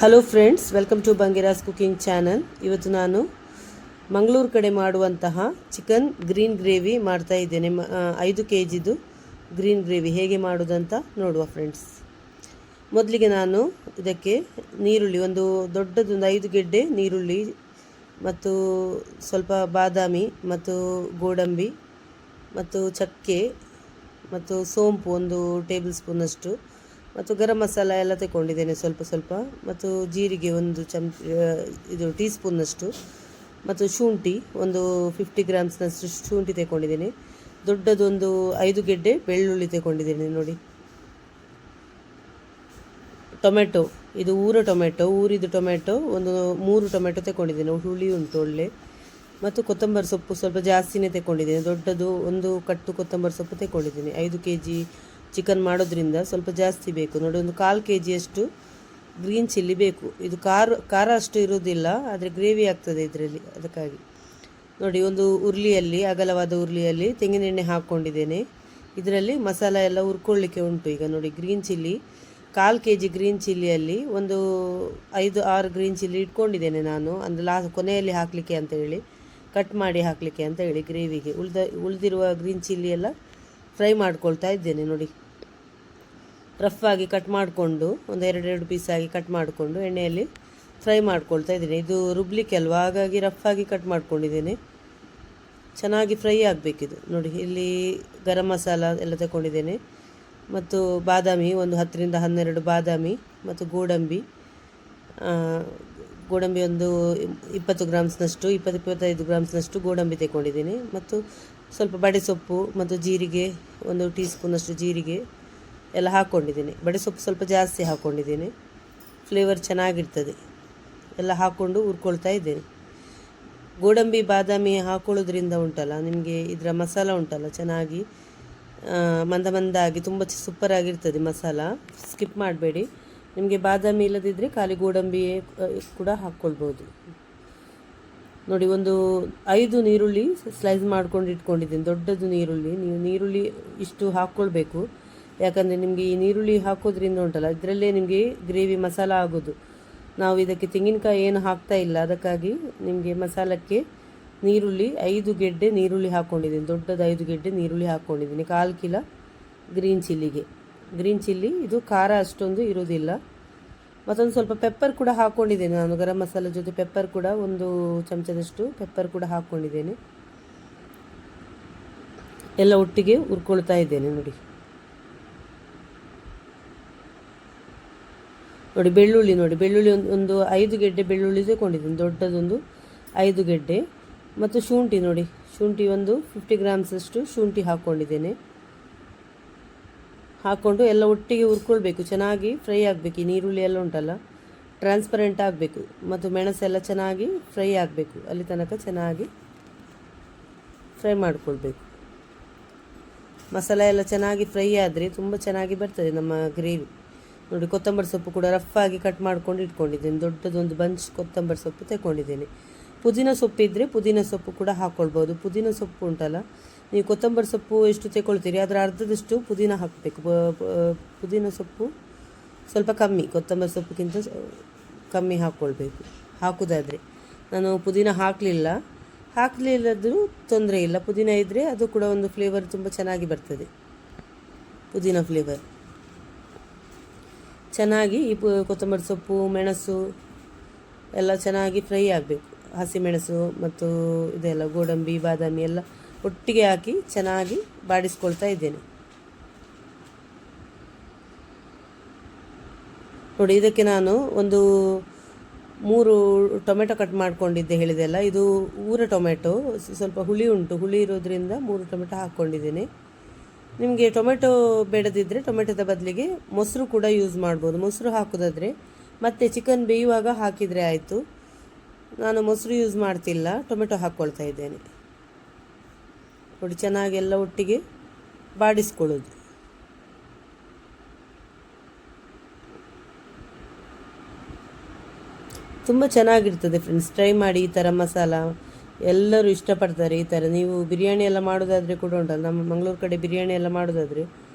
Hello friends, welcome to Bangera's cooking channel. ಇವತ್ತು ನಾನು ಮಂಗಳೂರು ಕಡೆ ಮಾಡುವಂತಹ ಚಿಕನ್ ಗ್ರೀನ್ ಗ್ರೇವಿ ಮಾಡ್ತಾ ಇದ್ದೇನೆ. 5 kgದು ಗ್ರೀನ್ ಗ್ರೇವಿ ಹೇಗೆ ಮಾಡೋದಂತ ನೋಡುವ ಫ್ರೆಂಡ್ಸ್. ಮೊದಲಿಗೆ ನಾನು ಇದಕ್ಕೆ ನೀರುಳ್ಳಿ, ಒಂದು ದೊಡ್ಡದೊಂದು 5 ಗೆಡ್ಡೆ ನೀರುಳ್ಳಿ ಮತ್ತು ಸ್ವಲ್ಪ ಬಾದಾಮಿ ಮತ್ತು ಗೋಡಂಬಿ ಮತ್ತು ಚಕ್ಕೆ ಮತ್ತು ಸೋಂಪು ಒಂದು ಟೇಬಲ್ ಸ್ಪೂನಷ್ಟು ಮತ್ತು ಗರಂ ಮಸಾಲ ಎಲ್ಲ ತಗೊಂಡಿದ್ದೇನೆ ಸ್ವಲ್ಪ ಮತ್ತು ಜೀರಿಗೆ ಒಂದು ಇದು ಟೀ ಸ್ಪೂನ್ನಷ್ಟು ಮತ್ತು ಶುಂಠಿ ಒಂದು 50 ಗ್ರಾಮ್ಸ್ನಷ್ಟು ಶುಂಠಿ ತಗೊಂಡಿದ್ದೇನೆ. ದೊಡ್ಡದೊಂದು 5 ಗೆಡ್ಡೆ ಬೆಳ್ಳುಳ್ಳಿ ತಗೊಂಡಿದ್ದೇನೆ ನೋಡಿ. ಟೊಮೆಟೊ, ಇದು ಊರಿದ ಟೊಮೆಟೊ ಒಂದು 3 ಟೊಮೆಟೊ ತಗೊಂಡಿದ್ದೇನೆ, ಹುಳಿ ಉಂಟು ಒಳ್ಳೆ. ಮತ್ತು ಕೊತ್ತಂಬರಿ ಸೊಪ್ಪು ಸ್ವಲ್ಪ ಜಾಸ್ತಿನೇ ತಗೊಂಡಿದ್ದೇನೆ, ದೊಡ್ಡದು ಒಂದು ಕಟ್ಟು ಕೊತ್ತಂಬರಿ ಸೊಪ್ಪು ತಗೊಂಡಿದ್ದೀನಿ. 5 kg ಚಿಕನ್ ಮಾಡೋದ್ರಿಂದ ಸ್ವಲ್ಪ ಜಾಸ್ತಿ ಬೇಕು ನೋಡಿ. ಒಂದು 1/4 kg ಗ್ರೀನ್ ಚಿಲ್ಲಿ ಬೇಕು. ಇದು ಖಾರ ಅಷ್ಟು ಇರೋದಿಲ್ಲ, ಆದರೆ ಗ್ರೇವಿ ಆಗ್ತದೆ ಇದರಲ್ಲಿ, ಅದಕ್ಕಾಗಿ ನೋಡಿ. ಒಂದು ಉರುಳಿಯಲ್ಲಿ, ಅಗಲವಾದ ಉರುಳಿಯಲ್ಲಿ ತೆಂಗಿನೆಣ್ಣೆ ಹಾಕ್ಕೊಂಡಿದ್ದೇನೆ. ಇದರಲ್ಲಿ ಮಸಾಲ ಎಲ್ಲ ಹುರ್ಕೊಳ್ಳಿಕ್ಕೆ ಉಂಟು. ಈಗ ನೋಡಿ, ಗ್ರೀನ್ ಚಿಲ್ಲಿ 1/4 kg ಗ್ರೀನ್ ಚಿಲ್ಲಿಯಲ್ಲಿ ಒಂದು 5-6 ಗ್ರೀನ್ ಚಿಲ್ಲಿ ಇಟ್ಕೊಂಡಿದ್ದೇನೆ ನಾನು, ಅಂದರೆ ಕೊನೆಯಲ್ಲಿ ಹಾಕಲಿಕ್ಕೆ ಅಂತ ಹೇಳಿ, ಕಟ್ ಮಾಡಿ ಹಾಕಲಿಕ್ಕೆ ಅಂತ ಹೇಳಿ ಗ್ರೇವಿಗೆ. ಉಳಿದಿರುವ ಗ್ರೀನ್ ಚಿಲ್ಲಿ ಎಲ್ಲ ಫ್ರೈ ಮಾಡ್ಕೊಳ್ತಾ ಇದ್ದೇನೆ ನೋಡಿ. ರಫ್ ಆಗಿ ಕಟ್ ಮಾಡಿಕೊಂಡು ಒಂದು 2 ಪೀಸಾಗಿ ಕಟ್ ಮಾಡಿಕೊಂಡು ಎಣ್ಣೆಯಲ್ಲಿ ಫ್ರೈ ಮಾಡ್ಕೊಳ್ತಾ ಇದ್ದೀನಿ. ಇದು ರುಬ್ಲಿಕ್ಕೆ ಅಲ್ವಾ, ಹಾಗಾಗಿ ರಫ್ ಆಗಿ ಕಟ್ ಮಾಡ್ಕೊಂಡಿದ್ದೇನೆ. ಚೆನ್ನಾಗಿ ಫ್ರೈ ಆಗಬೇಕಿದು ನೋಡಿ. ಇಲ್ಲಿ ಗರಂ ಮಸಾಲ ಎಲ್ಲ ತಗೊಂಡಿದ್ದೇನೆ ಮತ್ತು ಬಾದಾಮಿ ಒಂದು 10-12 ಬಾದಾಮಿ ಮತ್ತು ಗೋಡಂಬಿ ಒಂದು 20 ಗ್ರಾಮ್ಸ್ನಷ್ಟು 20-25 ಗ್ರಾಮ್ಸ್ನಷ್ಟು ಗೋಡಂಬಿ ತಗೊಂಡಿದ್ದೀನಿ. ಮತ್ತು ಸ್ವಲ್ಪ ಬಡೆಸೊಪ್ಪು ಮತ್ತು ಜೀರಿಗೆ ಒಂದು ಟೀ ಸ್ಪೂನಷ್ಟು ಜೀರಿಗೆ ಎಲ್ಲ ಹಾಕ್ಕೊಂಡಿದ್ದೀನಿ. ಬಡೆಸೊಪ್ಪು ಸ್ವಲ್ಪ ಜಾಸ್ತಿ ಹಾಕ್ಕೊಂಡಿದ್ದೀನಿ, ಫ್ಲೇವರ್ ಚೆನ್ನಾಗಿರ್ತದೆ. ಎಲ್ಲ ಹಾಕ್ಕೊಂಡು ಹುರ್ಕೊಳ್ತಾ ಇದ್ದೇನೆ. ಗೋಡಂಬಿ ಬಾದಾಮಿ ಹಾಕೊಳ್ಳೋದ್ರಿಂದ ಉಂಟಲ್ಲ ನಿಮಗೆ, ಇದರ ಮಸಾಲ ಉಂಟಲ್ಲ ಚೆನ್ನಾಗಿ ಮಂದಾಗಿ ತುಂಬ ಸೂಪರಾಗಿರ್ತದೆ ಮಸಾಲ. ಸ್ಕಿಪ್ ಮಾಡಬೇಡಿ. ನಿಮಗೆ ಬಾದಾಮಿ ಇಲ್ಲದಿದ್ದರೆ ಖಾಲಿ ಗೋಡಂಬಿ ಕೂಡ ಹಾಕ್ಕೊಳ್ಬೋದು ನೋಡಿ. ಒಂದು 5 ನೀರುಳ್ಳಿ ಸ್ಲೈಸ್ ಮಾಡ್ಕೊಂಡು ಇಟ್ಕೊಂಡಿದ್ದೀನಿ, ದೊಡ್ಡದು ನೀರುಳ್ಳಿ. ನೀವು ನೀರುಳ್ಳಿ ಇಷ್ಟು ಹಾಕ್ಕೊಳ್ಬೇಕು, ಯಾಕಂದರೆ ನಿಮಗೆ ಈ ನೀರುಳ್ಳಿ ಹಾಕೋದ್ರಿಂದ ಉಂಟಲ್ಲ ಇದರಲ್ಲೇ ನಿಮಗೆ ಗ್ರೇವಿ ಮಸಾಲ ಆಗೋದು. ನಾವು ಇದಕ್ಕೆ ತೆಂಗಿನಕಾಯಿ ಏನು ಹಾಕ್ತಾ ಇಲ್ಲ, ಅದಕ್ಕಾಗಿ ನಿಮಗೆ ಮಸಾಲಕ್ಕೆ ನೀರುಳ್ಳಿ 5 ಗೆಡ್ಡೆ ನೀರುಳ್ಳಿ ಹಾಕ್ಕೊಂಡಿದ್ದೀನಿ, ದೊಡ್ಡದು 5 ಗೆಡ್ಡೆ ನೀರುಳ್ಳಿ ಹಾಕ್ಕೊಂಡಿದ್ದೀನಿ. 1/4 ಕಿಲೋ ಗ್ರೀನ್ ಚಿಲ್ಲಿ ಇದು ಖಾರ ಅಷ್ಟೊಂದು ಇರೋದಿಲ್ಲ. ಮತ್ತೊಂದು ಸ್ವಲ್ಪ ಪೆಪ್ಪರ್ ಕೂಡ ಹಾಕ್ಕೊಂಡಿದ್ದೇನೆ ನಾನು, ಗರಂ ಮಸಾಲ ಜೊತೆ ಪೆಪ್ಪರ್ ಕೂಡ ಒಂದು ಚಮಚದಷ್ಟು ಪೆಪ್ಪರ್ ಕೂಡ ಹಾಕ್ಕೊಂಡಿದ್ದೇನೆ. ಎಲ್ಲ ಒಟ್ಟಿಗೆ ಹುರ್ಕೊಳ್ತಾ ಇದ್ದೇನೆ ನೋಡಿ. ಬೆಳ್ಳುಳ್ಳಿ ಒಂದು 5 ಗೆಡ್ಡೆ ಬೆಳ್ಳುಳ್ಳಿ ತಗೊಂಡಿದ್ದೀನಿ, ದೊಡ್ಡದೊಂದು 5 ಗೆಡ್ಡೆ. ಮತ್ತು ಶುಂಠಿ ಒಂದು 50 ಗ್ರಾಮ್ಸಷ್ಟು ಶುಂಠಿ ಹಾಕ್ಕೊಂಡಿದ್ದೇನೆ. ಹಾಕ್ಕೊಂಡು ಎಲ್ಲ ಒಟ್ಟಿಗೆ ಹುರ್ಕೊಳ್ಬೇಕು, ಚೆನ್ನಾಗಿ ಫ್ರೈ ಆಗಬೇಕು. ಈ ನೀರುಳ್ಳಿ ಎಲ್ಲ ಉಂಟಲ್ಲ ಟ್ರಾನ್ಸ್ಪರೆಂಟ್ ಆಗಬೇಕು ಮತ್ತು ಮೆಣಸೆಲ್ಲ ಚೆನ್ನಾಗಿ ಫ್ರೈ ಆಗಬೇಕು, ಅಲ್ಲಿ ತನಕ ಚೆನ್ನಾಗಿ ಫ್ರೈ ಮಾಡಿಕೊಳ್ಬೇಕು. ಮಸಾಲ ಎಲ್ಲ ಚೆನ್ನಾಗಿ ಫ್ರೈ ಆದರೆ ತುಂಬ ಚೆನ್ನಾಗಿ ಬರ್ತದೆ ನಮ್ಮ ಗ್ರೇವಿ ನೋಡಿ. ಕೊತ್ತಂಬರಿ ಸೊಪ್ಪು ಕೂಡ ರಫ್ ಆಗಿ ಕಟ್ ಮಾಡ್ಕೊಂಡು ಇಟ್ಕೊಂಡಿದ್ದೇನೆ, ದೊಡ್ಡದೊಂದು ಬಂಚ್ ಕೊತ್ತಂಬರಿ ಸೊಪ್ಪು ತಗೊಂಡಿದ್ದೇನೆ. ಪುದೀನ ಸೊಪ್ಪು ಇದ್ದರೆ ಪುದೀನ ಸೊಪ್ಪು ಕೂಡ ಹಾಕ್ಕೊಳ್ಬೋದು. ಪುದೀನ ಸೊಪ್ಪು ಉಂಟಲ್ಲ, ನೀವು ಕೊತ್ತಂಬರಿ ಸೊಪ್ಪು ಎಷ್ಟು ತಗೊಳ್ತೀರಿ ಅದರ ಅರ್ಧದಷ್ಟು ಪುದೀನ ಹಾಕಬೇಕು. ಪುದೀನ ಸೊಪ್ಪು ಸ್ವಲ್ಪ ಕಮ್ಮಿ, ಕೊತ್ತಂಬರಿ ಸೊಪ್ಪಿಗಿಂತ ಕಮ್ಮಿ ಹಾಕ್ಕೊಳ್ಬೇಕು ಹಾಕೋದಾದರೆ. ನಾನು ಪುದೀನ ಹಾಕಲಿಲ್ಲದ್ರೂ ತೊಂದರೆ ಇಲ್ಲ, ಪುದೀನ ಇದ್ದರೆ ಅದು ಕೂಡ ಒಂದು ಫ್ಲೇವರ್ ತುಂಬ ಚೆನ್ನಾಗಿ ಬರ್ತದೆ. ಪುದೀನ ಫ್ಲೇವರ್ ಚೆನ್ನಾಗಿ ಈ ಕೊತ್ತಂಬರಿ ಸೊಪ್ಪು ಮೆಣಸು ಎಲ್ಲ ಚೆನ್ನಾಗಿ ಫ್ರೈ ಆಗಬೇಕು. ಹಸಿಮೆಣಸು ಮತ್ತು ಇದೆಲ್ಲ ಗೋಡಂಬಿ ಬಾದಾಮಿ ಎಲ್ಲ ಒಟ್ಟಿಗೆ ಹಾಕಿ ಚೆನ್ನಾಗಿ ಬಾಡಿಸ್ಕೊಳ್ತಾ ಇದ್ದೇನೆ ನೋಡಿ. ಇದಕ್ಕೆ ನಾನು ಒಂದು 3 ಟೊಮೆಟೊ ಕಟ್ ಮಾಡ್ಕೊಂಡಿದ್ದೆ ಹೇಳಿದೆಲ್ಲ, ಇದು ಊರ ಟೊಮೆಟೊ, ಸ್ವಲ್ಪ ಹುಳಿ ಉಂಟು, ಹುಳಿ ಇರೋದ್ರಿಂದ 3 ಟೊಮೆಟೊ ಹಾಕ್ಕೊಂಡಿದ್ದೇನೆ. ನಿಮಗೆ ಟೊಮೆಟೊ ಬೇಡದಿದ್ದರೆ ಟೊಮೆಟೊದ ಬದಲಿಗೆ ಮೊಸರು ಕೂಡ ಯೂಸ್ ಮಾಡ್ಬೋದು. ಮೊಸರು ಹಾಕೋದಾದರೆ ಮತ್ತು ಚಿಕನ್ ಬೇಯುವಾಗ ಹಾಕಿದರೆ ಆಯಿತು. ನಾನು ಮೊಸರು ಯೂಸ್ ಮಾಡ್ತಿಲ್ಲ, ಟೊಮೆಟೊ ಹಾಕ್ಕೊಳ್ತಾ ಇದ್ದೇನೆ ನೋಡಿ. ಚೆನ್ನಾಗಿ ಎಲ್ಲ ಒಟ್ಟಿಗೆ ಬಾಡಿಸ್ಕೊಳ್ಳೋದು. ತುಂಬ ಚೆನ್ನಾಗಿರ್ತದೆ ಫ್ರೆಂಡ್ಸ್, ಟ್ರೈ ಮಾಡಿ ಈ ಥರ ಮಸಾಲ. ಎಲ್ಲರೂ ಇಷ್ಟಪಡ್ತಾರೆ ಈ ಥರ. ನೀವು ಬಿರಿಯಾನಿ ಎಲ್ಲ ಮಾಡೋದಾದರೆ ಕೂಡ ಉಂಟಲ್ಲ, ನಮ್ಮ ಮಂಗಳೂರು ಕಡೆ ಬಿರಿಯಾನಿ ಎಲ್ಲ ಮಾಡೋದಾದರೆ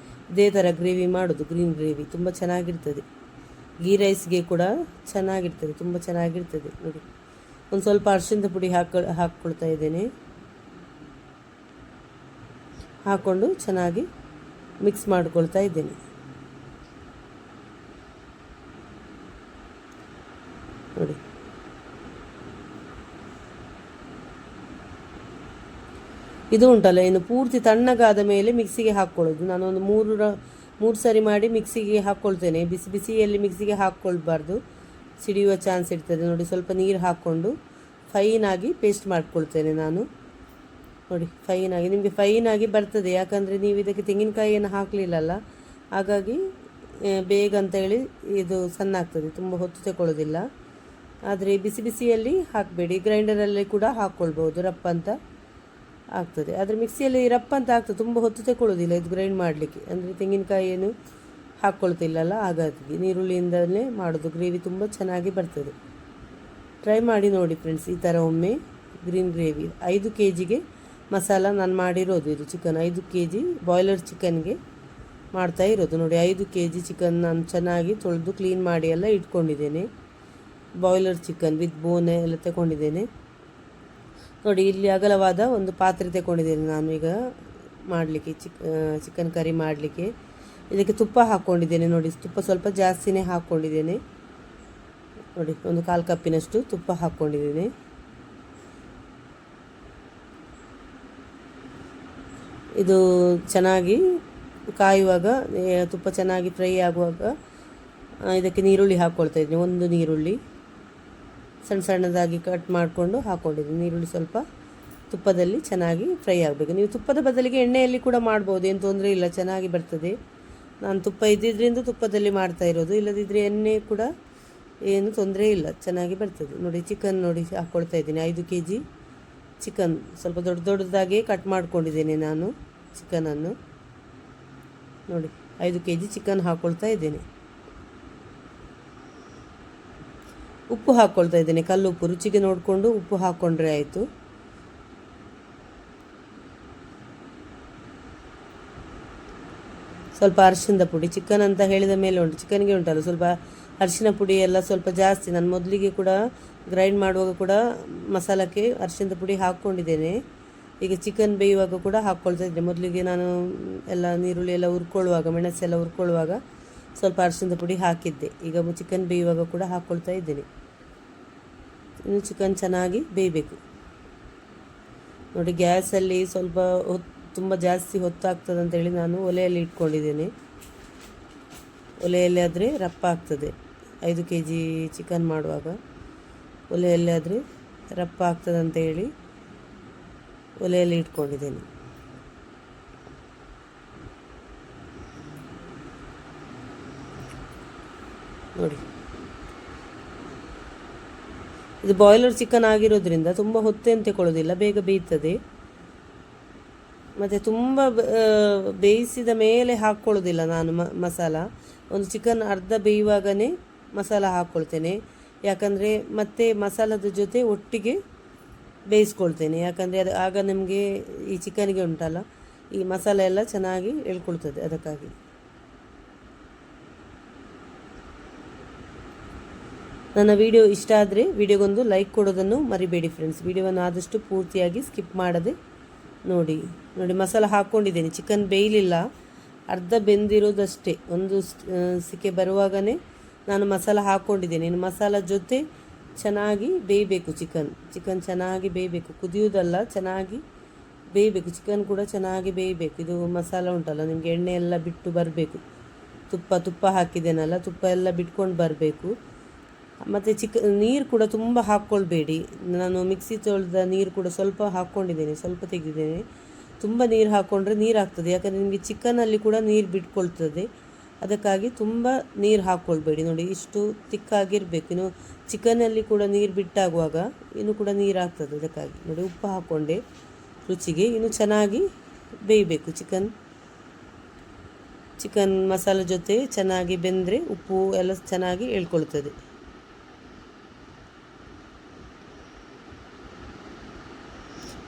ಇದೇ ಥರ ಗ್ರೇವಿ ಮಾಡೋದು, ಗ್ರೀನ್ ಗ್ರೇವಿ ತುಂಬ ಚೆನ್ನಾಗಿರ್ತದೆ. ಗೀ ರೈಸ್ಗೆ ಕೂಡ ಚೆನ್ನಾಗಿರ್ತದೆ, ತುಂಬ ಚೆನ್ನಾಗಿರ್ತದೆ ನೋಡಿ. ಒಂದು ಸ್ವಲ್ಪ ಅರಿಶಿಣದ ಪುಡಿ ಹಾಕ್ಕೊಳ್ತಾ ಇದ್ದೇನೆ. ಹಾಕ್ಕೊಂಡು ಚೆನ್ನಾಗಿ ಮಿಕ್ಸ್ ಮಾಡ್ಕೊಳ್ತಾ ಇದ್ದೇನೆ ನೋಡಿ. ಇದು ಉಂಟಲ್ಲ, ಇನ್ನು ಪೂರ್ತಿ ತಣ್ಣಗಾದ ಮೇಲೆ ಮಿಕ್ಸಿಗೆ ಹಾಕ್ಕೊಳ್ಳೋದು. ನಾನು ಒಂದು ಮೂರು ಸರಿ ಮಾಡಿ ಮಿಕ್ಸಿಗೆ ಹಾಕ್ಕೊಳ್ತೇನೆ. ಬಿಸಿ ಬಿಸಿಯಲ್ಲಿ ಮಿಕ್ಸಿಗೆ ಹಾಕ್ಕೊಳ್ಬಾರ್ದು, ಸಿಡಿಯುವ ಚಾನ್ಸ್ ಇರ್ತದೆ ನೋಡಿ. ಸ್ವಲ್ಪ ನೀರು ಹಾಕ್ಕೊಂಡು ಫೈನಾಗಿ ಪೇಸ್ಟ್ ಮಾಡ್ಕೊಳ್ತೇನೆ ನಾನು ನೋಡಿ. ಫೈನಾಗಿ ನಿಮಗೆ ಫೈನಾಗಿ ಬರ್ತದೆ, ಯಾಕಂದರೆ ನೀವು ಇದಕ್ಕೆ ತೆಂಗಿನಕಾಯಿಯನ್ನು ಹಾಕಲಿಲ್ಲಲ್ಲ, ಹಾಗಾಗಿ ಬೇಗ ಅಂತೇಳಿ ಇದು ಸಣ್ಣ ಆಗ್ತದೆ, ತುಂಬ ಹೊತ್ತು ತಗೊಳ್ಳೋದಿಲ್ಲ. ಆದರೆ ಬಿಸಿ ಬಿಸಿಯಲ್ಲಿ ಹಾಕಬೇಡಿ, ಗ್ರೈಂಡರಲ್ಲಿ ಕೂಡ ಹಾಕ್ಕೊಳ್ಬೋದು, ರಪ್ಪ ಅಂತ ಆಗ್ತದೆ. ಆದರೆ ಮಿಕ್ಸಿಯಲ್ಲಿ ರಪ್ಪ ಅಂತ ಆಗ್ತದೆ, ತುಂಬ ಹೊತ್ತು ತಗೊಳ್ಳೋದಿಲ್ಲ ಇದು ಗ್ರೈಂಡ್ ಮಾಡಲಿಕ್ಕೆ, ಅಂದರೆ ತೆಂಗಿನಕಾಯಿ ಏನು ಹಾಕ್ಕೊಳ್ತಿಲ್ಲಲ್ಲ, ಹಾಗಾಗಿ ನೀರುಳ್ಳಿಯಿಂದಲೇ ಮಾಡೋದು. ಗ್ರೇವಿ ತುಂಬ ಚೆನ್ನಾಗಿ ಬರ್ತದೆ. ಟ್ರೈ ಮಾಡಿ ನೋಡಿ ಫ್ರೆಂಡ್ಸ್ ಈ ಥರ ಒಮ್ಮೆ ಗ್ರೀನ್ ಗ್ರೇವಿ. 5 kgಗೆ ಮಸಾಲ ನಾನು ಮಾಡಿರೋದು ಇದು ಚಿಕನ್. 5 kg ಬಾಯ್ಲರ್ ಚಿಕನ್ಗೆ ಮಾಡ್ತಾ ಇರೋದು ನೋಡಿ. 5 kg ಚಿಕನ್ ನಾನು ಚೆನ್ನಾಗಿ ತೊಳೆದು ಕ್ಲೀನ್ ಮಾಡಿ ಎಲ್ಲ ಇಟ್ಕೊಂಡಿದ್ದೇನೆ. ಬಾಯ್ಲರ್ ಚಿಕನ್ ವಿತ್ ಬೋನ್ ಎಲ್ಲ ತಗೊಂಡಿದ್ದೇನೆ ನೋಡಿ. ಇಲ್ಲಿ ಅಗಲವಾದ ಒಂದು ಪಾತ್ರೆ ತಗೊಂಡಿದ್ದೇನೆ ನಾನು ಈಗ ಮಾಡಲಿಕ್ಕೆ, ಚಿಕನ್ ಕರಿ ಮಾಡಲಿಕ್ಕೆ. ಇದಕ್ಕೆ ತುಪ್ಪ ಹಾಕ್ಕೊಂಡಿದ್ದೇನೆ ನೋಡಿ. ತುಪ್ಪ ಸ್ವಲ್ಪ ಜಾಸ್ತಿನೇ ಹಾಕ್ಕೊಂಡಿದ್ದೇನೆ ನೋಡಿ. ಒಂದು 1/4 ಕಪ್ಪಿನಷ್ಟು ತುಪ್ಪ ಹಾಕ್ಕೊಂಡಿದ್ದೇನೆ. ಇದು ಚೆನ್ನಾಗಿ ಕಾಯುವಾಗ, ತುಪ್ಪ ಚೆನ್ನಾಗಿ ಫ್ರೈ ಆಗುವಾಗ ಇದಕ್ಕೆ ನೀರುಳ್ಳಿ ಹಾಕ್ಕೊಳ್ತಾ ಇದ್ದೀನಿ. ಒಂದು ನೀರುಳ್ಳಿ ಸಣ್ಣ ಸಣ್ಣದಾಗಿ ಕಟ್ ಮಾಡಿಕೊಂಡು ಹಾಕ್ಕೊಂಡಿದ್ದೀನಿ. ನೀರುಳ್ಳಿ ಸ್ವಲ್ಪ ತುಪ್ಪದಲ್ಲಿ ಚೆನ್ನಾಗಿ ಫ್ರೈ ಆಗಬೇಕು. ನೀವು ತುಪ್ಪದ ಬದಲಿಗೆ ಎಣ್ಣೆಯಲ್ಲಿ ಕೂಡ ಮಾಡ್ಬೋದು, ಏನು ತೊಂದರೆ ಇಲ್ಲ, ಚೆನ್ನಾಗಿ ಬರ್ತದೆ. ನಾನು ತುಪ್ಪ ಇದ್ದಿದ್ದರಿಂದ ತುಪ್ಪದಲ್ಲಿ ಮಾಡ್ತಾ ಇರೋದು, ಇಲ್ಲದಿದ್ದರೆ ಎಣ್ಣೆ ಕೂಡ ಏನು ತೊಂದರೆ ಇಲ್ಲ, ಚೆನ್ನಾಗಿ ಬರ್ತದೆ ನೋಡಿ. ಚಿಕನ್ ನೋಡಿ ಹಾಕ್ಕೊಳ್ತಾ ಇದ್ದೀನಿ. 5 kg ಚಿಕನ್ ಸ್ವಲ್ಪ ದೊಡ್ಡದಾಗಿ ಕಟ್ ಮಾಡ್ಕೊಂಡಿದ್ದೇನೆ ನಾನು ಚಿಕನನ್ನು ನೋಡಿ. 5 kg ಚಿಕನ್ ಹಾಕ್ಕೊಳ್ತಾ ಇದ್ದೇನೆ. ಉಪ್ಪು ಹಾಕ್ಕೊಳ್ತಾ ಇದ್ದೇನೆ, ಕಲ್ಲುಪ್ಪು, ರುಚಿಗೆ ನೋಡಿಕೊಂಡು ಉಪ್ಪು ಹಾಕ್ಕೊಂಡ್ರೆ ಆಯಿತು. ಸ್ವಲ್ಪ ಅರಿಶಿಣದ ಪುಡಿ, ಚಿಕನ್ ಅಂತ ಹೇಳಿದ ಮೇಲೆ ಉಂಟು, ಚಿಕನ್ಗೆ ಉಂಟಲ್ಲ ಸ್ವಲ್ಪ ಅರಿಶಿನ ಪುಡಿ ಎಲ್ಲ ಸ್ವಲ್ಪ ಜಾಸ್ತಿ. ನಾನು ಮೊದಲಿಗೆ ಕೂಡ ಗ್ರೈಂಡ್ ಮಾಡುವಾಗ ಕೂಡ ಮಸಾಲಕ್ಕೆ ಅರಿಶಿಣದ ಪುಡಿ ಹಾಕ್ಕೊಂಡಿದ್ದೇನೆ. ಈಗ ಚಿಕನ್ ಬೇಯುವಾಗ ಕೂಡ ಹಾಕ್ಕೊಳ್ತಾ ಇದ್ದೆ. ಮೊದಲಿಗೆ ನಾನು ಎಲ್ಲ ನೀರುಳ್ಳಿ ಎಲ್ಲ ಹುರ್ಕೊಳ್ಳುವಾಗ, ಮೆಣಸೆಲ್ಲ ಹುರ್ಕೊಳ್ಳುವಾಗ ಸ್ವಲ್ಪ ಅರಿಶಿಣದ ಪುಡಿ ಹಾಕಿದ್ದೆ. ಈಗ ಚಿಕನ್ ಬೇಯುವಾಗ ಕೂಡ ಹಾಕ್ಕೊಳ್ತಾ ಇದ್ದೇನೆ. ಇನ್ನು ಚಿಕನ್ ಚೆನ್ನಾಗಿ ಬೇಯಬೇಕು ನೋಡಿ. ಗ್ಯಾಸಲ್ಲಿ ಸ್ವಲ್ಪ ತುಂಬ ಜಾಸ್ತಿ ಹೊತ್ತಾಗ್ತದೆ ಅಂತೇಳಿ ನಾನು ಒಲೆಯಲ್ಲಿ ಇಟ್ಕೊಂಡಿದ್ದೇನೆ. ಒಲೆಯಲ್ಲಿ ಆದರೆ ರಪ್ಪ ಆಗ್ತದೆ. 5 kg ಚಿಕನ್ ಮಾಡುವಾಗ ಒಲೆಯಲ್ಲಿ ಆದರೆ ರಪ್ಪ ಆಗ್ತದೆ ಅಂತ ಹೇಳಿ ಒಲೆಯಲ್ಲಿ ಇಟ್ಕೊಂಡಿದ್ದೇನೆ ನೋಡಿ. ಇದು ಬಾಯ್ಲರ್ ಚಿಕನ್ ಆಗಿರೋದ್ರಿಂದ ತುಂಬ ಹೊತ್ತೇನು ತಗೊಳ್ಳೋದಿಲ್ಲ, ಬೇಗ ಬೇಯ್ತದೆ. ಮತ್ತು ತುಂಬ ಬೇಯಿಸಿದ ಮೇಲೆ ಹಾಕ್ಕೊಳ್ಳೋದಿಲ್ಲ ನಾನು ಮಸಾಲ. ಒಂದು ಚಿಕನ್ ಅರ್ಧ ಬೇಯುವಾಗಲೇ ಮಸಾಲ ಹಾಕ್ಕೊಳ್ತೇನೆ, ಯಾಕಂದರೆ ಮತ್ತೆ ಮಸಾಲದ ಜೊತೆ ಒಟ್ಟಿಗೆ ಬೇಯಿಸ್ಕೊಳ್ತೇನೆ. ಯಾಕಂದರೆ ಆಗ ನಮಗೆ ಈ ಚಿಕನ್ಗೆ ಉಂಟಲ್ಲ, ಈ ಮಸಾಲ ಎಲ್ಲ ಚೆನ್ನಾಗಿ ಎಳ್ಕೊಳ್ತದೆ, ಅದಕ್ಕಾಗಿ. ನನ್ನ ವಿಡಿಯೋ ಇಷ್ಟ ಆದರೆ ವಿಡಿಯೋಗೊಂದು ಲೈಕ್ ಕೊಡೋದನ್ನು ಮರಿಬೇಡಿ ಫ್ರೆಂಡ್ಸ್. ವಿಡಿಯೋವನ್ನು ಆದಷ್ಟು ಪೂರ್ತಿಯಾಗಿ ಸ್ಕಿಪ್ ಮಾಡದೆ ನೋಡಿ. ಮಸಾಲ ಹಾಕ್ಕೊಂಡಿದ್ದೇನೆ, ಚಿಕನ್ ಬೇಯಲಿಲ್ಲ, ಅರ್ಧ ಬೆಂದಿರೋದಷ್ಟೇ. ಒಂದು ಸಿಕೆ ಬರುವಾಗಲೇ ನಾನು ಮಸಾಲ ಹಾಕ್ಕೊಂಡಿದ್ದೇನೆ. ಇನ್ನು ಮಸಾಲ ಜೊತೆ ಚೆನ್ನಾಗಿ ಬೇಯಬೇಕು ಚಿಕನ್ ಚೆನ್ನಾಗಿ ಬೇಯಬೇಕು, ಕುದಿಯೋದಲ್ಲ, ಚೆನ್ನಾಗಿ ಬೇಯಬೇಕು. ಚಿಕನ್ ಕೂಡ ಚೆನ್ನಾಗಿ ಬೇಯಬೇಕು. ಇದು ಮಸಾಲ ಉಂಟಲ್ಲ, ನಿಮಗೆ ಎಣ್ಣೆ ಎಲ್ಲ ಬಿಟ್ಟು ಬರಬೇಕು. ತುಪ್ಪ ಹಾಕಿದ್ದೇನಲ್ಲ, ತುಪ್ಪ ಎಲ್ಲ ಬಿಟ್ಕೊಂಡು ಬರಬೇಕು. ಮತ್ತು ನೀರು ಕೂಡ ತುಂಬ ಹಾಕ್ಕೊಳ್ಬೇಡಿ. ನಾನು ಮಿಕ್ಸಿ ತೊಳೆದ ನೀರು ಕೂಡ ಸ್ವಲ್ಪ ಹಾಕ್ಕೊಂಡಿದ್ದೇನೆ, ಸ್ವಲ್ಪ ತೆಗೆದಿದ್ದೇನೆ. ತುಂಬ ನೀರು ಹಾಕ್ಕೊಂಡ್ರೆ ನೀರಾಗ್ತದೆ, ಯಾಕಂದರೆ ನಿಮಗೆ ಚಿಕನಲ್ಲಿ ಕೂಡ ನೀರು ಬಿಟ್ಕೊಳ್ತದೆ. ಅದಕ್ಕಾಗಿ ತುಂಬ ನೀರು ಹಾಕ್ಕೊಳ್ಬೇಡಿ ನೋಡಿ. ಇಷ್ಟು ತಿಕ್ಕಾಗಿರಬೇಕು. ಇನ್ನು ಚಿಕನಲ್ಲಿ ಕೂಡ ನೀರು ಬಿಟ್ಟಾಗುವಾಗ ಇನ್ನೂ ಕೂಡ ನೀರಾಗ್ತದೆ. ಅದಕ್ಕಾಗಿ ನೋಡಿ ಉಪ್ಪು ಹಾಕ್ಕೊಂಡೆ ರುಚಿಗೆ. ಇನ್ನು ಚೆನ್ನಾಗಿ ಬೇಯಬೇಕು ಚಿಕನ್ ಮಸಾಲ ಜೊತೆ ಚೆನ್ನಾಗಿ ಬೆಂದರೆ ಉಪ್ಪು ಎಲ್ಲ ಚೆನ್ನಾಗಿ ಎಳ್ಕೊಳ್ತದೆ.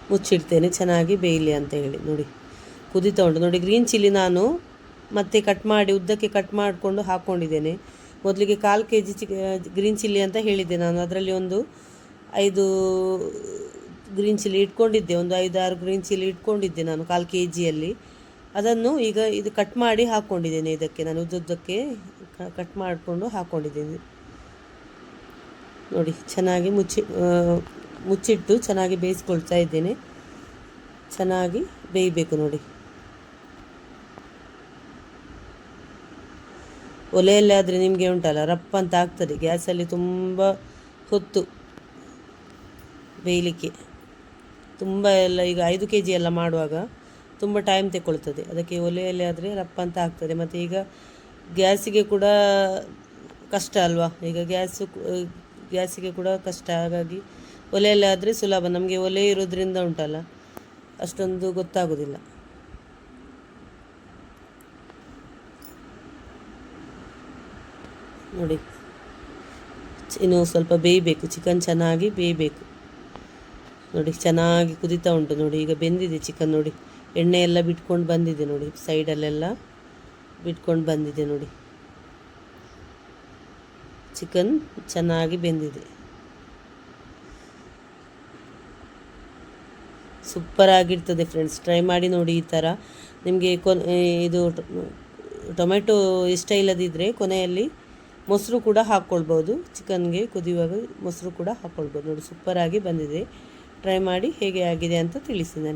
ಮುಚ್ಚಿಡ್ತೇನೆ ಚೆನ್ನಾಗಿ ಬೇಯಲಿ ಅಂತ ಹೇಳಿ. ನೋಡಿ ಕುದೀತಾ ಉಂಟು ನೋಡಿ. ಗ್ರೀನ್ ಚಿಲ್ಲಿ ನಾನು ಮತ್ತೆ ಉದ್ದಕ್ಕೆ ಕಟ್ ಮಾಡಿಕೊಂಡು ಹಾಕ್ಕೊಂಡಿದ್ದೇನೆ. ಮೊದಲಿಗೆ 1/4 kg ಗ್ರೀನ್ ಚಿಲ್ಲಿ ಅಂತ ಹೇಳಿದ್ದೆ ನಾನು. ಅದರಲ್ಲಿ ಒಂದು 5 ಗ್ರೀನ್ ಚಿಲ್ಲಿ ಇಟ್ಕೊಂಡಿದ್ದೆ, ಒಂದು 5-6 ಗ್ರೀನ್ ಚಿಲ್ಲಿ ಇಟ್ಕೊಂಡಿದ್ದೆ ನಾನು 1/4 kgಯಲ್ಲಿ. ಅದನ್ನು ಈಗ ಇದು ಕಟ್ ಮಾಡಿ ಹಾಕ್ಕೊಂಡಿದ್ದೇನೆ. ಇದಕ್ಕೆ ನಾನು ಉದ್ದುದ್ದಕ್ಕೆ ಕಟ್ ಮಾಡಿಕೊಂಡು ಹಾಕ್ಕೊಂಡಿದ್ದೀನಿ ನೋಡಿ. ಚೆನ್ನಾಗಿ ಮುಚ್ಚಿಟ್ಟು ಚೆನ್ನಾಗಿ ಬೇಯಿಸ್ಕೊಳ್ತಾ ಇದ್ದೇನೆ. ಚೆನ್ನಾಗಿ ಬೇಯಬೇಕು ನೋಡಿ. ಒಲೆಯಲ್ಲಿ ಆದರೆ ನಿಮಗೆ ಉಂಟಲ್ಲ ರಪ್ಪ ಅಂತ ಆಗ್ತದೆ, ಗ್ಯಾಸಲ್ಲಿ ತುಂಬ ಹೊತ್ತು ಬೇಯಲಿಕ್ಕೆ ತುಂಬ ಎಲ್ಲ. ಈಗ 5 kg ಎಲ್ಲ ಮಾಡುವಾಗ ತುಂಬ ಟೈಮ್ ತಗೊಳ್ತದೆ, ಅದಕ್ಕೆ ಒಲೆಯಲ್ಲಿ ಆದರೆ ರಪ್ಪ ಅಂತ ಆಗ್ತದೆ. ಮತ್ತು ಈಗ ಗ್ಯಾಸಿಗೆ ಕೂಡ ಕಷ್ಟ ಅಲ್ವಾ, ಈಗ ಗ್ಯಾಸಿಗೆ ಕೂಡ ಕಷ್ಟ. ಹಾಗಾಗಿ ಒಲೆಯಲ್ಲಿ ಆದರೆ ಸುಲಭ. ನಮಗೆ ಒಲೆ ಇರೋದ್ರಿಂದ ಉಂಟಲ್ಲ ಅಷ್ಟೊಂದು ಗೊತ್ತಾಗೋದಿಲ್ಲ. ನೋಡಿ, ಇನ್ನು ಸ್ವಲ್ಪ ಬೇಯಬೇಕು, ಚಿಕನ್ ಚೆನ್ನಾಗಿ ಬೇಯಬೇಕು ನೋಡಿ. ಚೆನ್ನಾಗಿ ಕುದೀತಾ ಉಂಟು ನೋಡಿ. ಈಗ ಬೆಂದಿದೆ ಚಿಕನ್ ನೋಡಿ, ಎಣ್ಣೆ ಎಲ್ಲ ಬಿಟ್ಕೊಂಡು ಬಂದಿದೆ ನೋಡಿ, ಸೈಡಲ್ಲೆಲ್ಲ ಬಿಟ್ಕೊಂಡು ಬಂದಿದೆ ನೋಡಿ. ಚಿಕನ್ ಚೆನ್ನಾಗಿ ಬೆಂದಿದೆ, ಸೂಪರ್ ಆಗಿರ್ತದೆ ಫ್ರೆಂಡ್ಸ್. ಟ್ರೈ ಮಾಡಿ ನೋಡಿ ಈ ಥರ. ನಿಮಗೆ ಇದು ಟೊಮೆಟೊ ಇಷ್ಟ ಇಲ್ಲದಿದ್ದರೆ ಕೊನೆಯಲ್ಲಿ ಮೊಸರು ಕೂಡ ಹಾಕ್ಕೊಳ್ಬೋದು. ಚಿಕನ್ಗೆ ಕುದಿಯುವಾಗ ಮೊಸರು ಕೂಡ ಹಾಕ್ಕೊಳ್ಬೋದು ನೋಡಿ. ಸೂಪರಾಗಿ ಬಂದಿದೆ. ಟ್ರೈ ಮಾಡಿ ಹೇಗೆ ಆಗಿದೆ ಅಂತ ತಿಳಿಸಿ ನನಗೆ.